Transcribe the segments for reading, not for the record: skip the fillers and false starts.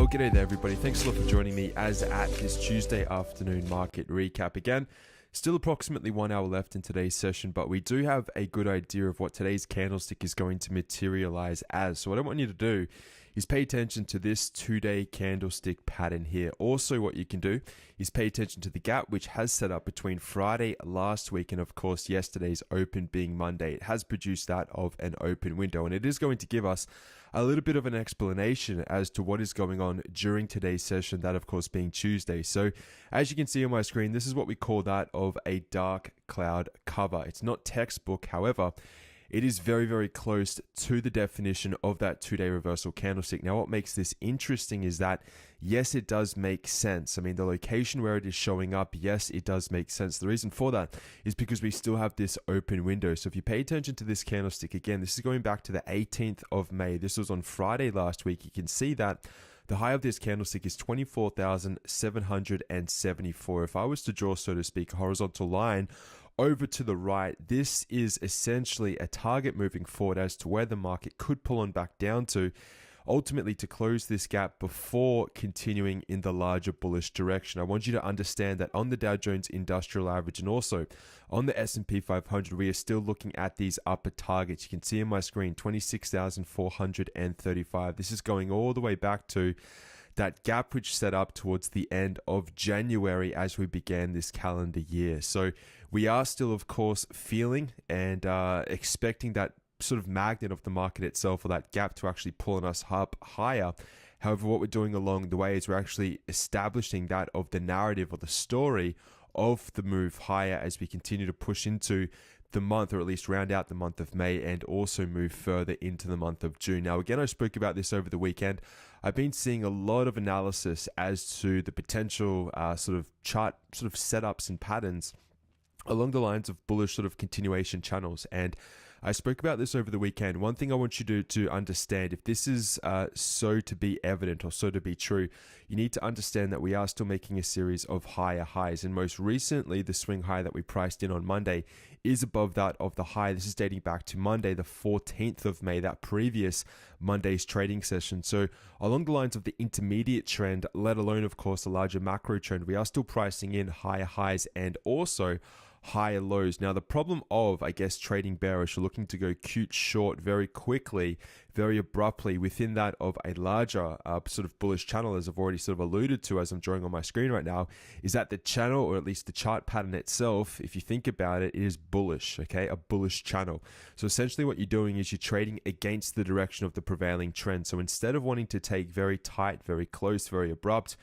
G'day there everybody, thanks a lot for joining me as at this Tuesday afternoon market recap. Again, still approximately 1 hour left in today's session, but we do have a good idea of what today's candlestick is going to materialize as. So what I want you to do is pay attention to this 2-day candlestick pattern here. Also, what you can do is pay attention to the gap which has set up between Friday last week and of course yesterday's open being Monday. It has produced that of an open window, and it is going to give us a little bit of an explanation as to what is going on during today's session, that of course being Tuesday. So as you can see on my screen, this is what we call that of a dark cloud cover. It's not textbook, however, it is very, very close to the definition of that 2-day reversal candlestick. Now, what makes this interesting is that, yes, it does make sense. I mean, the location where it is showing up, yes, it does make sense. The reason for that is because we still have this open window. So if you pay attention to this candlestick, again, this is going back to the 18th of May. This was on Friday last week. You can see that the high of this candlestick is 24,774. If I was to draw, so to speak, a horizontal line over to the right, this is essentially a target moving forward as to where the market could pull on back down to, ultimately to close this gap before continuing in the larger bullish direction. I want you to understand that on the Dow Jones Industrial Average and also on the S&P 500, we are still looking at these upper targets. You can see on my screen, 26,435. This is going all the way back to that gap which set up towards the end of January as we began this calendar year. So we are still, of course, feeling and expecting that sort of magnet of the market itself, or that gap, to actually pull us up higher. However, what we're doing along the way is we're actually establishing that of the narrative or the story of the move higher as we continue to push into the month, or at least round out the month of May, and also move further into the month of June. Now, again, I spoke about this over the weekend. I've been seeing a lot of analysis as to the potential sort of chart sort of setups and patterns along the lines of bullish sort of continuation channels. And I spoke about this over the weekend. One thing I want you to understand, if this is so to be evident or so to be true, you need to understand that we are still making a series of higher highs. And most recently, the swing high that we priced in on Monday is above that of the high. This is dating back to Monday, the 14th of May, that previous Monday's trading session. So along the lines of the intermediate trend, let alone, of course, the larger macro trend, we are still pricing in higher highs and also higher lows. Now, the problem of, I guess, trading bearish or looking to go cute short very quickly, very abruptly within that of a larger sort of bullish channel, as I've already sort of alluded to as I'm drawing on my screen right now, is that the channel, or at least the chart pattern itself, if you think about it, is bullish, okay? A bullish channel. So essentially what you're doing is you're trading against the direction of the prevailing trend. So instead of wanting to take very tight, very close, very abrupt,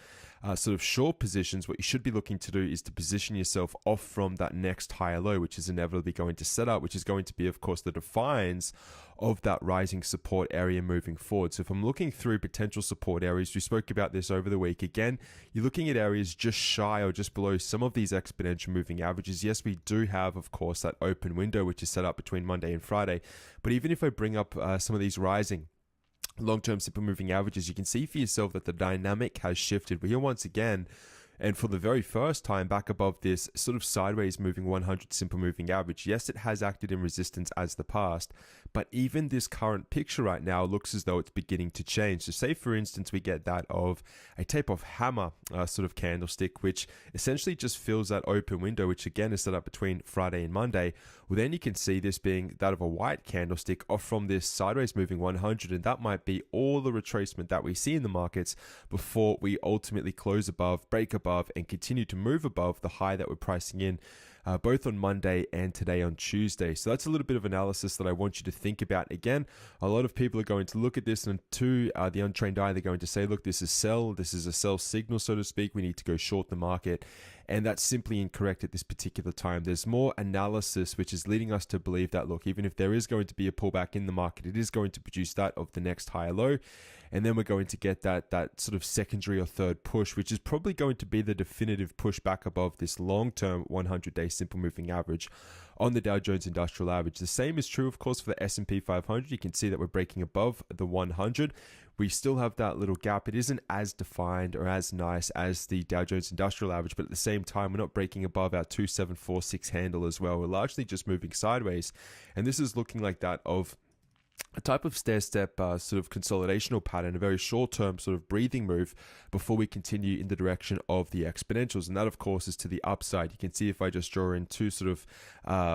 sort of short positions, what you should be looking to do is to position yourself off from that next higher low, which is inevitably going to set up, which is going to be, of course, the defines of that rising support area moving forward. So if I'm looking through potential support areas, we spoke about this over the week. Again, you're looking at areas just shy or just below some of these exponential moving averages. Yes, we do have, of course, that open window, which is set up between Monday and Friday. But even if I bring up some of these rising long-term simple moving averages, you can see for yourself that the dynamic has shifted. We're here once again, and for the very first time, back above this sort of sideways moving 100 simple moving average. Yes, it has acted in resistance as the past, but even this current picture right now looks as though it's beginning to change. So say, for instance, we get that of a type of hammer sort of candlestick, which essentially just fills that open window, which again is set up between Friday and Monday. Well, then you can see this being that of a white candlestick off from this sideways moving 100, and that might be all the retracement that we see in the markets before we ultimately close above, break above, and continue to move above the high that we're pricing in both on Monday and today on Tuesday. So that's a little bit of analysis that I want you to think about. Again, a lot of people are going to look at this, and to the untrained eye, they're going to say, look, this is a sell signal, so to speak. We need to go short the market. And that's simply incorrect at this particular time. There's more analysis which is leading us to believe that, look, even if there is going to be a pullback in the market, it is going to produce that of the next higher low. And then we're going to get that sort of secondary or third push, which is probably going to be the definitive push back above this long-term 100-day simple moving average on the Dow Jones Industrial Average. The same is true, of course, for the S&P 500. You can see that we're breaking above the 100. We still have that little gap. It isn't as defined or as nice as the Dow Jones Industrial Average, but at the same time, we're not breaking above our 2746 handle as well. We're largely just moving sideways, and this is looking like that of a type of stair-step sort of consolidational pattern, a very short-term sort of breathing move before we continue in the direction of the exponentials. And that, of course, is to the upside. You can see if I just draw in two sort of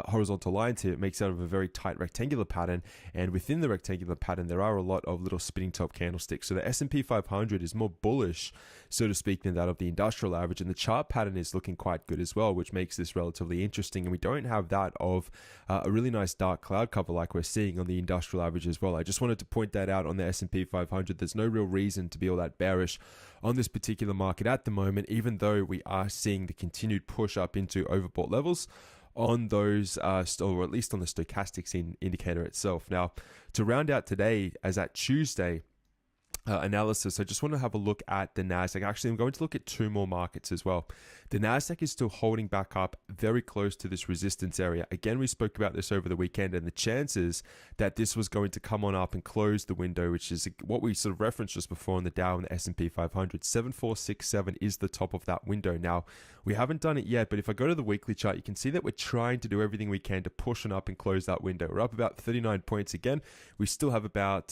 horizontal lines here, it makes out of a very tight rectangular pattern. And within the rectangular pattern, there are a lot of little spinning top candlesticks. So the S&P 500 is more bullish, so to speak, than that of the industrial average. And the chart pattern is looking quite good as well, which makes this relatively interesting. And we don't have that of a really nice dark cloud cover like we're seeing on the industrial average as well. I just wanted to point that out on the S&P 500. There's no real reason to be all that bearish on this particular market at the moment, even though we are seeing the continued push up into overbought levels on those, or at least on the stochastics indicator itself. Now, to round out today, as at Tuesday, analysis, I just want to have a look at the Nasdaq. Actually, I'm going to look at two more markets as well. The Nasdaq is still holding back up very close to this resistance area. Again, we spoke about this over the weekend, and the chances that this was going to come on up and close the window, which is what we sort of referenced just before on the Dow and the S&P 500. 7467 is the top of that window. Now, we haven't done it yet, but if I go to the weekly chart, you can see that we're trying to do everything we can to push on up and close that window. We're up about 39 points again. We still have about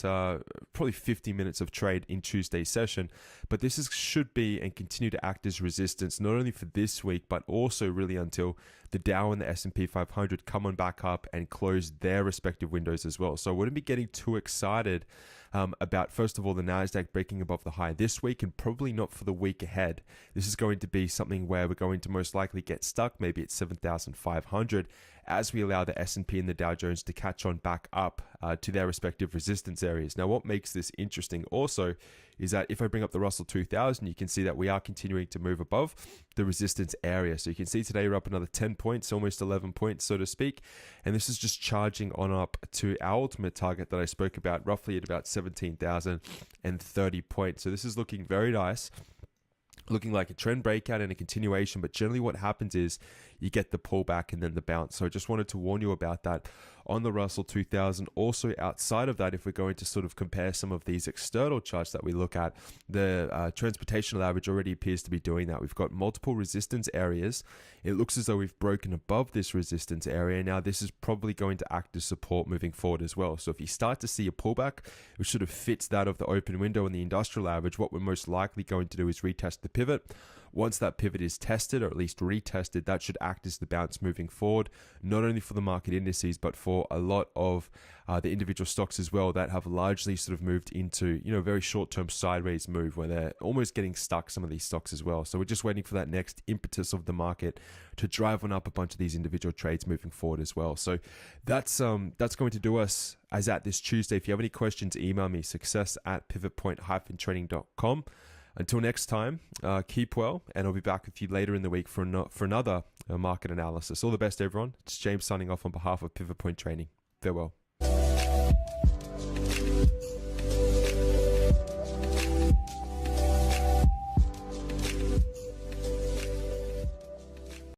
probably 50 minutes of trade in Tuesday's session, but this should be and continue to act as resistance, not only for this week, but also really until the Dow and the S&P 500 come on back up and close their respective windows as well. So I wouldn't be getting too excited about, first of all, the Nasdaq breaking above the high this week, and probably not for the week ahead. This is going to be something where we're going to most likely get stuck maybe at 7,500 as we allow the S&P and the Dow Jones to catch on back up to their respective resistance areas. Now, what makes this interesting also is that if I bring up the Russell 2000, you can see that we are continuing to move above the resistance area. So you can see today we're up another 10 points, almost 11 points, so to speak. And this is just charging on up to our ultimate target that I spoke about, roughly at about 17,030 points. So this is looking very nice, looking like a trend breakout and a continuation. But generally what happens is you get the pullback and then the bounce. So I just wanted to warn you about that on the Russell 2000. Also, outside of that, if we're going to sort of compare some of these external charts that we look at, the transportational average already appears to be doing that. We've got multiple resistance areas. It looks as though we've broken above this resistance area. Now, this is probably going to act as support moving forward as well. So if you start to see a pullback, which sort of fits that of the open window in the industrial average, what we're most likely going to do is retest the pivot. Once that pivot is tested, or at least retested, that should act as the bounce moving forward, not only for the market indices, but for a lot of the individual stocks as well that have largely sort of moved into, very short-term sideways move where they're almost getting stuck, some of these stocks as well. So we're just waiting for that next impetus of the market to drive on up a bunch of these individual trades moving forward as well. So that's going to do us as at this Tuesday. If you have any questions, email me, success@pivotpoint-trading.com. Until next time, keep well, and I'll be back with you later in the week for another market analysis. All the best, everyone. It's James signing off on behalf of Pivot Point Trading. Farewell.